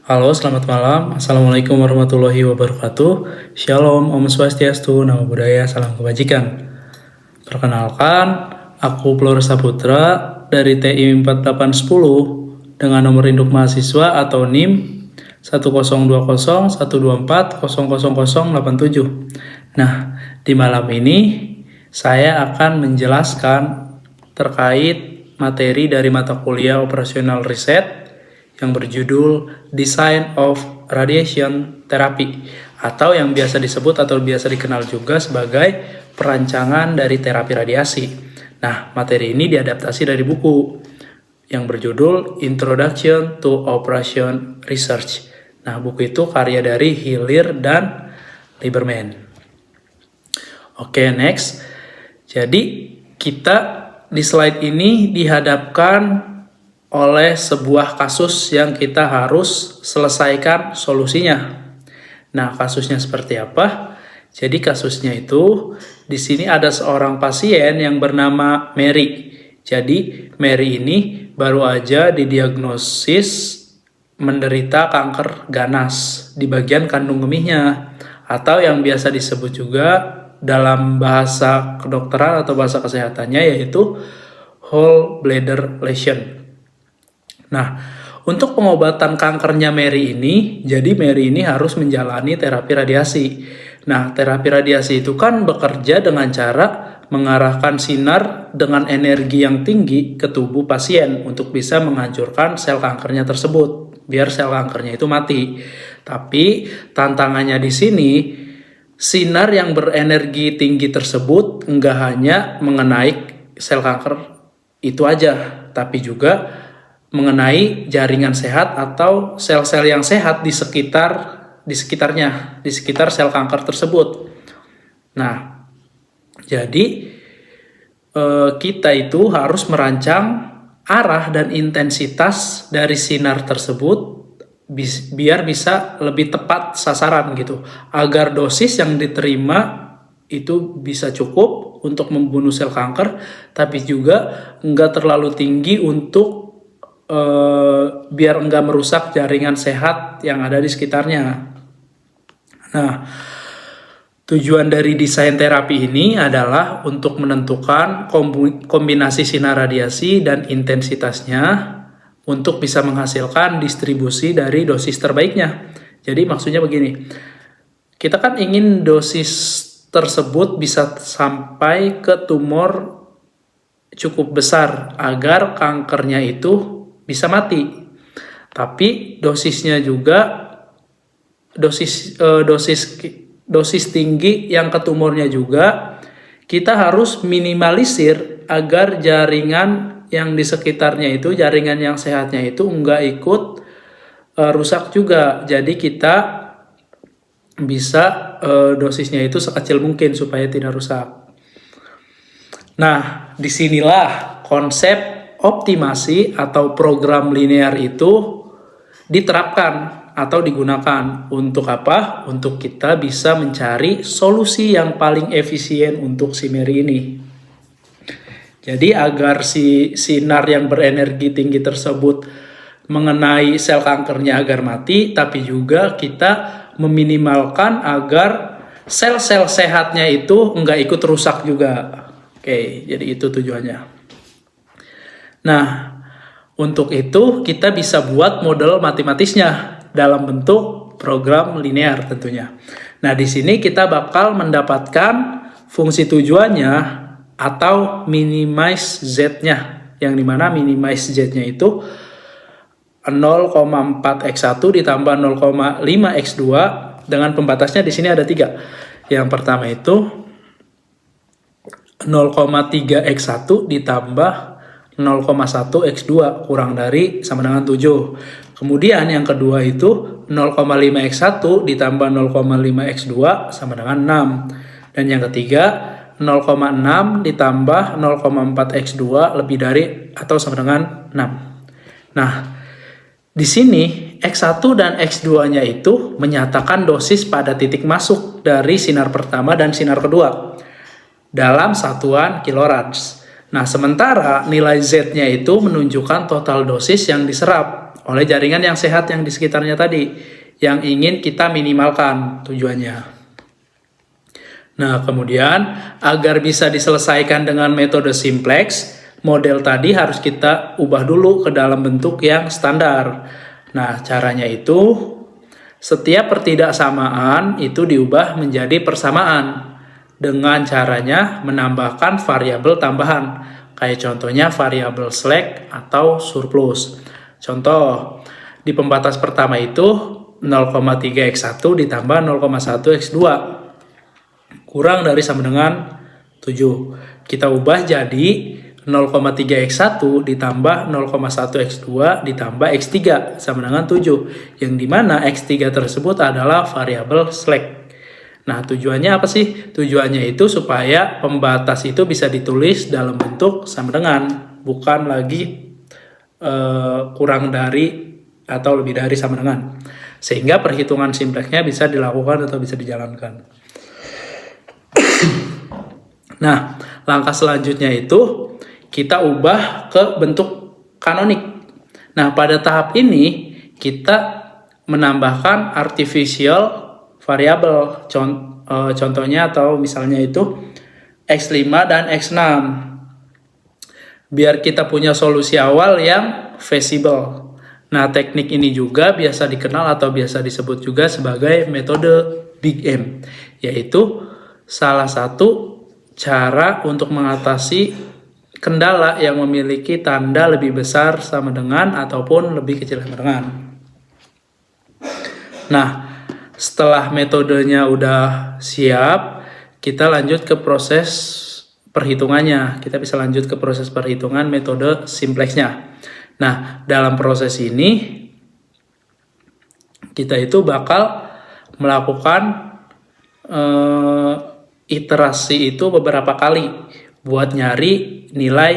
Halo, selamat malam. Assalamualaikum warahmatullahi wabarakatuh. Shalom, Om Swastiastu, Namo Buddhaya, Salam Kebajikan. Perkenalkan, aku Flores Saputra dari TI 4810 dengan nomor induk mahasiswa atau NIM 10201224000087. Nah, di malam ini saya akan menjelaskan terkait materi dari mata kuliah operasional riset yang berjudul Design of Radiation Therapy atau yang biasa disebut atau biasa dikenal juga sebagai perancangan dari terapi radiasi. Nah, materi ini diadaptasi dari buku yang berjudul Introduction to Operation Research. Nah, buku itu karya dari Hillier dan Lieberman. Oke, next. Jadi, kita di slide ini dihadapkan oleh sebuah kasus yang kita harus selesaikan solusinya. Nah, kasusnya seperti apa? Jadi kasusnya itu di sini ada seorang pasien yang bernama Mary. Jadi Mary ini baru aja didiagnosis menderita kanker ganas di bagian kandung kemihnya atau yang biasa disebut juga dalam bahasa kedokteran atau bahasa kesehatannya yaitu whole bladder lesion. Nah, untuk pengobatan kankernya Mary ini, jadi Mary ini harus menjalani terapi radiasi. Nah, terapi radiasi itu kan bekerja dengan cara mengarahkan sinar dengan energi yang tinggi ke tubuh pasien untuk bisa menghancurkan sel kankernya tersebut, biar sel kankernya itu mati. Tapi tantangannya di sini, sinar yang berenergi tinggi tersebut enggak hanya mengenai sel kanker itu aja, tapi juga mengenai jaringan sehat atau sel-sel yang sehat di sekitar sel kanker tersebut. Nah, jadi kita itu harus merancang arah dan intensitas dari sinar tersebut biar bisa lebih tepat sasaran gitu, agar dosis yang diterima itu bisa cukup untuk membunuh sel kanker, tapi juga enggak terlalu tinggi untuk biar enggak merusak jaringan sehat yang ada di sekitarnya. Nah, tujuan dari desain terapi ini adalah untuk menentukan kombinasi sinar radiasi dan intensitasnya untuk bisa menghasilkan distribusi dari dosis terbaiknya. Jadi maksudnya begini, kita kan ingin dosis tersebut bisa sampai ke tumor cukup besar agar kankernya itu bisa mati. Tapi dosisnya juga dosis tinggi yang ke tumornya juga kita harus minimalisir agar jaringan yang di sekitarnya itu, jaringan yang sehatnya itu enggak ikut rusak juga. Jadi kita bisa dosisnya itu sekecil mungkin supaya tidak rusak. Nah, disinilah konsep optimasi atau program linear itu diterapkan atau digunakan. Untuk apa? Untuk kita bisa mencari solusi yang paling efisien untuk si Mary ini. Jadi agar si sinar yang berenergi tinggi tersebut mengenai sel kankernya agar mati, tapi juga kita meminimalkan agar sel-sel sehatnya itu enggak ikut rusak juga. Oke, jadi itu tujuannya. Nah, untuk itu kita bisa buat model matematisnya dalam bentuk program linear tentunya. Nah, di sini kita bakal mendapatkan fungsi tujuannya atau minimize z-nya, yang dimana minimize z-nya itu 0,4x1 ditambah 0,5x2 dengan pembatasnya di sini ada 3. Yang pertama itu 0,3x1 ditambah 0,1x2 kurang dari sama dengan 7. Kemudian yang kedua itu 0,5x1 ditambah 0,5x2 sama dengan 6. Dan yang ketiga 0,6 ditambah 0,4x2 lebih dari atau sama dengan 6. Nah, di sini X1 dan X2-nya itu menyatakan dosis pada titik masuk dari sinar pertama dan sinar kedua dalam satuan kilorans. Nah, sementara nilai Z-nya itu menunjukkan total dosis yang diserap oleh jaringan yang sehat yang di sekitarnya tadi, yang ingin kita minimalkan tujuannya. Nah, kemudian agar bisa diselesaikan dengan metode simplex, model tadi harus kita ubah dulu ke dalam bentuk yang standar. Nah, caranya itu setiap pertidaksamaan itu diubah menjadi persamaan dengan caranya menambahkan variabel tambahan. Kayak contohnya variabel slack atau surplus. Contoh, di pembatas pertama itu 0,3x1 ditambah 0,1x2 kurang dari sama dengan 7. Kita ubah jadi 0,3x1 ditambah 0,1x2 ditambah x3 sama dengan 7. Yang dimana x3 tersebut adalah variabel slack. Nah, tujuannya apa sih? Tujuannya itu supaya pembatas itu bisa ditulis dalam bentuk sama dengan, bukan lagi kurang dari atau lebih dari sama dengan, sehingga perhitungan simplexnya bisa dilakukan atau bisa dijalankan. Nah, langkah selanjutnya itu kita ubah ke bentuk kanonik. Nah, pada tahap ini kita menambahkan artificial variable, contohnya atau misalnya itu x5 dan x6. Biar kita punya solusi awal yang feasible. Nah, teknik ini juga biasa dikenal atau biasa disebut juga sebagai metode Big M, yaitu salah satu cara untuk mengatasi kendala yang memiliki tanda lebih besar sama dengan ataupun lebih kecil sama dengan. Nah, setelah metodenya udah siap, kita lanjut ke proses perhitungannya. Kita bisa lanjut ke proses perhitungan metode simplexnya. Nah, dalam proses ini kita itu bakal melakukan iterasi itu beberapa kali buat nyari nilai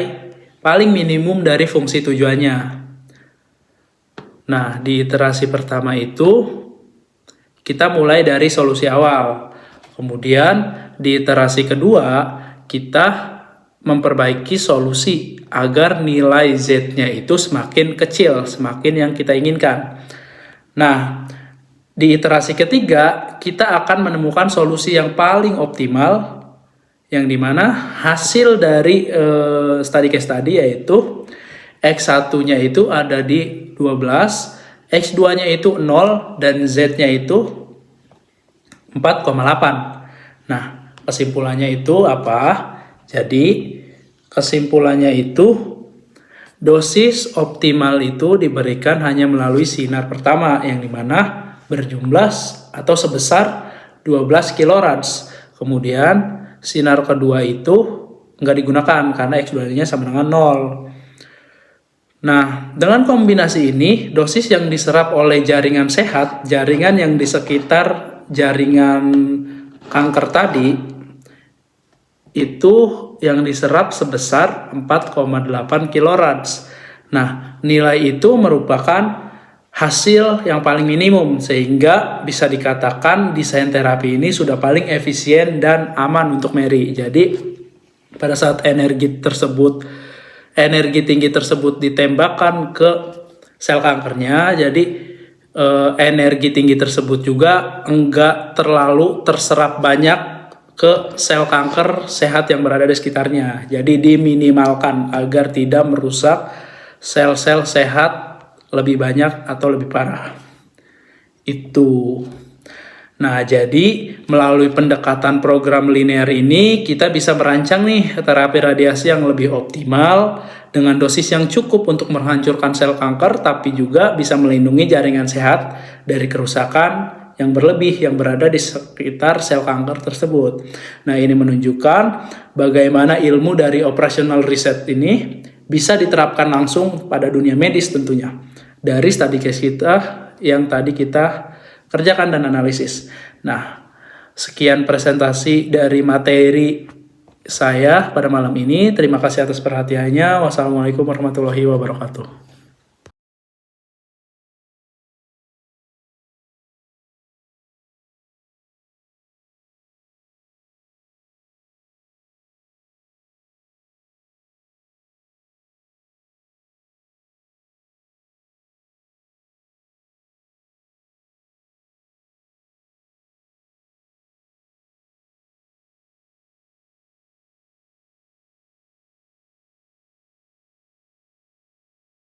paling minimum dari fungsi tujuannya. Nah, di iterasi pertama itu kita mulai dari solusi awal. Kemudian di iterasi kedua kita memperbaiki solusi agar nilai Z-nya itu semakin kecil, semakin yang kita inginkan. Nah, di iterasi ketiga kita akan menemukan solusi yang paling optimal, yang dimana hasil dari study case tadi yaitu X1-nya itu ada di 12, X2-nya itu 0, dan Z-nya itu 4,8. Nah, kesimpulannya itu apa? Jadi, kesimpulannya itu dosis optimal itu diberikan hanya melalui sinar pertama, yang dimana berjumlah atau sebesar 12 kilorad. Kemudian, sinar kedua itu nggak digunakan karena X2-nya sama dengan 0. Nah, dengan kombinasi ini, dosis yang diserap oleh jaringan sehat, jaringan yang di sekitar jaringan kanker tadi, itu yang diserap sebesar 4,8 kilorad. Nah, nilai itu merupakan hasil yang paling minimum, sehingga bisa dikatakan desain terapi ini sudah paling efisien dan aman untuk Mary. Jadi, pada saat energi tinggi tersebut ditembakkan ke sel kankernya, jadi energi tinggi tersebut juga enggak terlalu terserap banyak ke sel kanker sehat yang berada di sekitarnya. Jadi diminimalkan agar tidak merusak sel-sel sehat lebih banyak atau lebih parah. Itu. Nah, jadi melalui pendekatan program linear ini kita bisa merancang nih terapi radiasi yang lebih optimal dengan dosis yang cukup untuk menghancurkan sel kanker, tapi juga bisa melindungi jaringan sehat dari kerusakan yang berlebih yang berada di sekitar sel kanker tersebut. Nah, ini menunjukkan bagaimana ilmu dari operational reset ini bisa diterapkan langsung pada dunia medis tentunya. Dari study case kita yang tadi kita kerjakan dan analisis. Nah, sekian presentasi dari materi saya pada malam ini. Terima kasih atas perhatiannya. Wassalamualaikum warahmatullahi wabarakatuh.